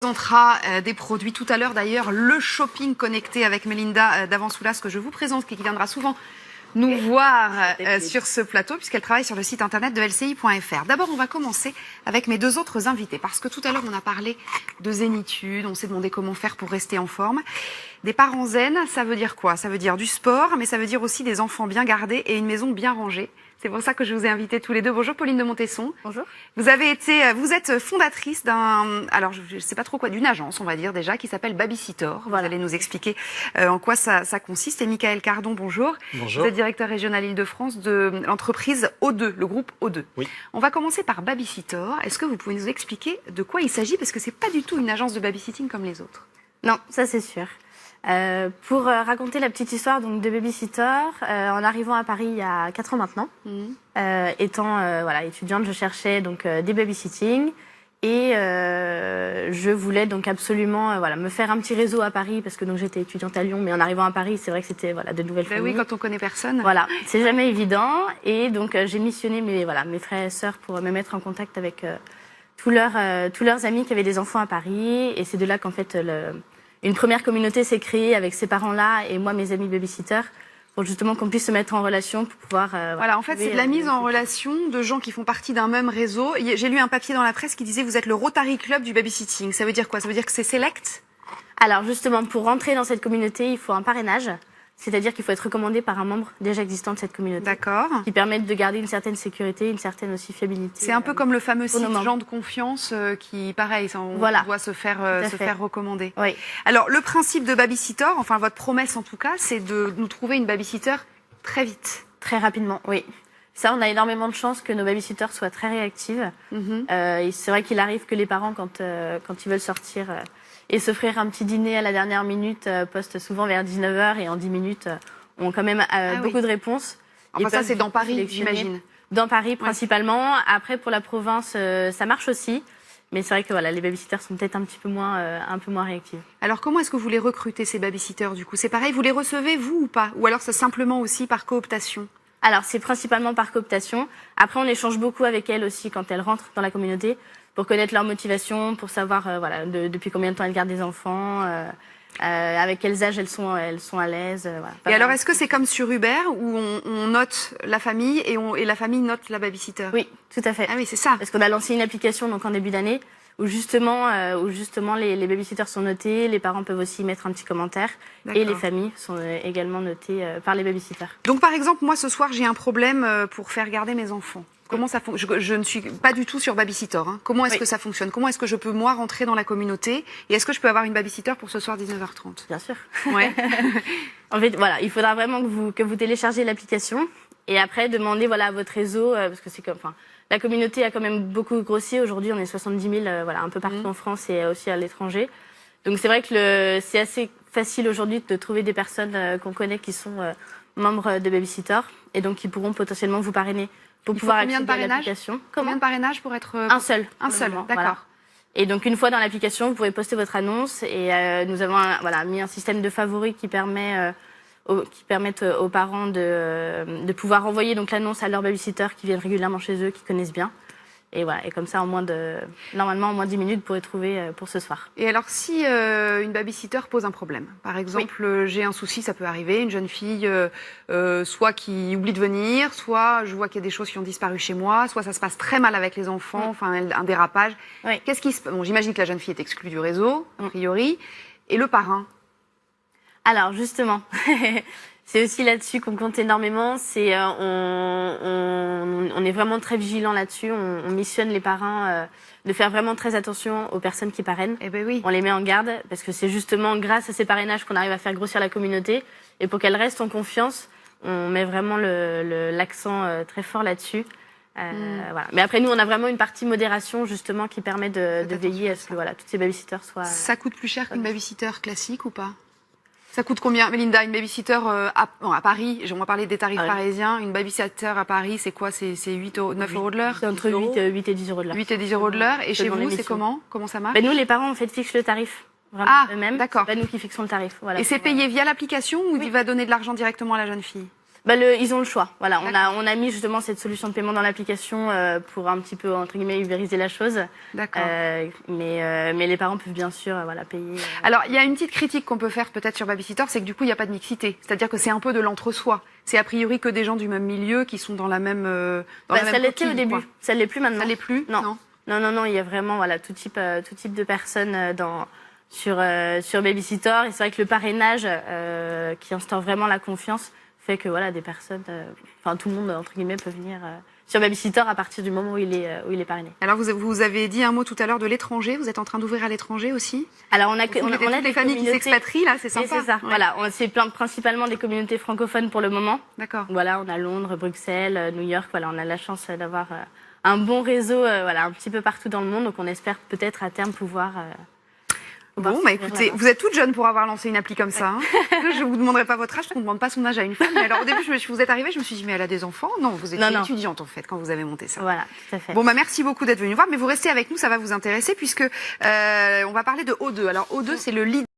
Présentera des produits tout à l'heure d'ailleurs, le shopping connecté avec Mélinda Davansoulas que je vous présente, qui viendra souvent nous voir sur ce plateau puisqu'elle travaille sur le site internet de lci.fr. D'abord, on va commencer avec mes deux autres invités parce que tout à l'heure on a parlé de zénitude, on s'est demandé comment faire pour rester en forme. Des parents zen, ça veut dire quoi? Ça veut dire du sport, mais ça veut dire aussi des enfants bien gardés et une maison bien rangée. C'est pour ça que je vous ai invités tous les deux. Bonjour Pauline de Montesson. Bonjour. Vous êtes fondatrice alors je sais pas trop quoi, d'une agence, on va dire déjà, qui s'appelle Babysittor. Voilà. Vous allez nous expliquer en quoi ça consiste. Et Michael Cardon, bonjour. Bonjour. Vous êtes directeur régional Île-de-France de l'entreprise O2, le groupe O2. Oui. On va commencer par Babysittor. Est-ce que vous pouvez nous expliquer de quoi il s'agit? Parce que c'est pas du tout une agence de babysitting comme les autres. Non, ça c'est sûr. Pour raconter la petite histoire donc de Babysittor, en arrivant à Paris il y a 4 ans maintenant, étant étudiante, je cherchais donc des babysitting et je voulais donc absolument me faire un petit réseau à Paris parce que donc j'étais étudiante à Lyon, mais en arrivant à Paris, c'est vrai que c'était de nouvelles familles. Oui, quand on connaît personne. Voilà, c'est jamais évident et donc j'ai missionné mes frères et sœurs pour me mettre en contact avec tous leurs amis qui avaient des enfants à Paris et c'est de là qu'en fait une première communauté s'est créée avec ces parents-là et moi, mes amis babysitters, pour justement qu'on puisse se mettre en relation pour pouvoir... voilà, en fait, c'est de la mise en relation de gens qui font partie d'un même réseau. J'ai lu un papier dans la presse qui disait vous êtes le Rotary Club du babysitting. Ça veut dire quoi? Ça veut dire que c'est select? Alors justement, pour rentrer dans cette communauté, il faut un parrainage. C'est-à-dire qu'il faut être recommandé par un membre déjà existant de cette communauté. D'accord. Qui permettent de garder une certaine sécurité, une certaine aussi fiabilité. C'est un peu comme le fameux site gens de confiance qui, pareil, on doit se faire recommander. Oui. Alors, le principe de Babysittor, enfin votre promesse en tout cas, c'est de nous trouver une babysitter très vite. Très rapidement, oui. Ça, on a énormément de chance que nos babysitters soient très réactives. C'est vrai qu'il arrive que les parents, quand ils veulent sortir... et s'offrir un petit dîner à la dernière minute, postent souvent vers 19h et en 10 minutes, ont quand même beaucoup de réponses. Enfin, ça, c'est dans Paris, j'imagine. Dans Paris, principalement. Après, pour la province, ça marche aussi. Mais c'est vrai que les babysitters sont peut-être un peu moins réactifs. Alors, comment est-ce que vous les recrutez, ces babysitters, du coup? C'est pareil, vous les recevez, vous, ou pas? Ou alors, c'est simplement aussi par cooptation? Alors, c'est principalement par cooptation. Après, on échange beaucoup avec elles aussi quand elles rentrent dans la communauté, pour connaître leur motivation, pour savoir depuis combien de temps elles gardent des enfants, avec quels âges elles sont à l'aise. Et alors, est-ce que c'est comme sur Uber où on note la famille et la famille note la babysitter? Oui, tout à fait. Ah oui, c'est ça. Parce qu'on a lancé une application donc en début d'année où justement les babysitters sont notés, les parents peuvent aussi mettre un petit commentaire et les familles sont également notées par les babysitters. Donc par exemple, moi ce soir j'ai un problème pour faire garder mes enfants. Comment ça fonctionne? Je ne suis pas du tout sur Babysittor. Comment est-ce que ça fonctionne? Comment est-ce que je peux, moi, rentrer dans la communauté? Et est-ce que je peux avoir une babysitter pour ce soir 19h30? Bien sûr. Ouais. En fait, il faudra vraiment que vous téléchargez l'application et après demander à votre réseau, parce que c'est comme, la communauté a quand même beaucoup grossi. Aujourd'hui, on est 70 000, un peu partout en France et aussi à l'étranger. Donc c'est vrai que c'est assez facile aujourd'hui de trouver des personnes qu'on connaît qui sont membres de Babysittor et donc qui pourront potentiellement vous parrainer. Pour pouvoir accéder à l'application. Combien de parrainages pour être... Un seul. Un seul, d'accord. Voilà. Et donc une fois dans l'application, vous pourrez poster votre annonce et nous avons mis un système de favoris qui permettent aux parents de pouvoir envoyer donc l'annonce à leurs babysitters qui viennent régulièrement chez eux, qui connaissent bien. Et voilà, et comme ça, normalement, en moins de 10 minutes, vous pourrez trouver pour ce soir. Et alors, si une babysitter pose un problème, par exemple, j'ai un souci, ça peut arriver, une jeune fille, soit qui oublie de venir, soit je vois qu'il y a des choses qui ont disparu chez moi, soit ça se passe très mal avec les enfants, enfin, un dérapage. Oui. Qu'est-ce qui se passe? Bon, j'imagine que la jeune fille est exclue du réseau, a priori, et le parrain? Alors, justement... C'est aussi là-dessus qu'on compte énormément. On est vraiment très vigilant là-dessus. On missionne les parrains de faire vraiment très attention aux personnes qui parrainent. Eh ben oui. On les met en garde parce que c'est justement grâce à ces parrainages qu'on arrive à faire grossir la communauté. Et pour qu'elle reste en confiance, on met vraiment l'accent très fort là-dessus. Voilà. Mais après, nous, on a vraiment une partie modération justement qui permet de veiller à ce que toutes ces babysitters soient... Ça coûte plus cher qu'une babysitter classique ou pas? Ça coûte combien, Mélinda, une babysitter à Paris? On va parler des tarifs parisiens. Une babysitter à Paris, c'est quoi? C'est 9 euros de l'heure? C'est entre 8 et 10 euros de l'heure. 8 et 10 euros de l'heure. Et chez vous, c'est comment? Comment ça marche? Nous, les parents, en fait, fixent le tarif. Eux-mêmes. D'accord. C'est pas nous qui fixons le tarif. Voilà, et c'est payé via l'application ou il va donner de l'argent directement à la jeune fille? Ils ont le choix. Voilà, on a mis justement cette solution de paiement dans l'application pour un petit peu entre guillemets ubériser la chose. D'accord. Mais les parents peuvent bien sûr payer. Alors il y a une petite critique qu'on peut faire peut-être sur Babysitter, c'est que du coup il n'y a pas de mixité. C'est-à-dire que c'est un peu de l'entre-soi. C'est a priori que des gens du même milieu qui sont dans la même ça l'était au début. Ça l'est plus maintenant. Ça l'est plus. Non. Il y a vraiment tout type de personnes sur Babysitter. Et c'est vrai que le parrainage qui instaure vraiment la confiance fait que des personnes, tout le monde entre guillemets peut venir sur Babysitter à partir du moment où il est parrainé. Alors vous avez dit un mot tout à l'heure de l'étranger. Vous êtes en train d'ouvrir à l'étranger aussi? Alors on a des familles qui s'expatrient là, c'est sympa. C'est ça. Ouais. Voilà, c'est principalement des communautés francophones pour le moment. D'accord. Voilà, on a Londres, Bruxelles, New York. Voilà, on a la chance d'avoir un bon réseau, un petit peu partout dans le monde. Donc on espère peut-être à terme pouvoir. Bon, écoutez, vous êtes toute jeune pour avoir lancé une appli comme ça. Hein. Je vous demanderai pas votre âge, parce qu'on ne demande pas son âge à une femme. Mais alors au début, vous êtes arrivée, je me suis dit, mais elle a des enfants? Non, vous étiez étudiante en fait quand vous avez monté ça. Voilà, tout à fait. Bon, merci beaucoup d'être venue voir, mais vous restez avec nous, ça va vous intéresser puisque on va parler de O2. Alors O2, c'est le lead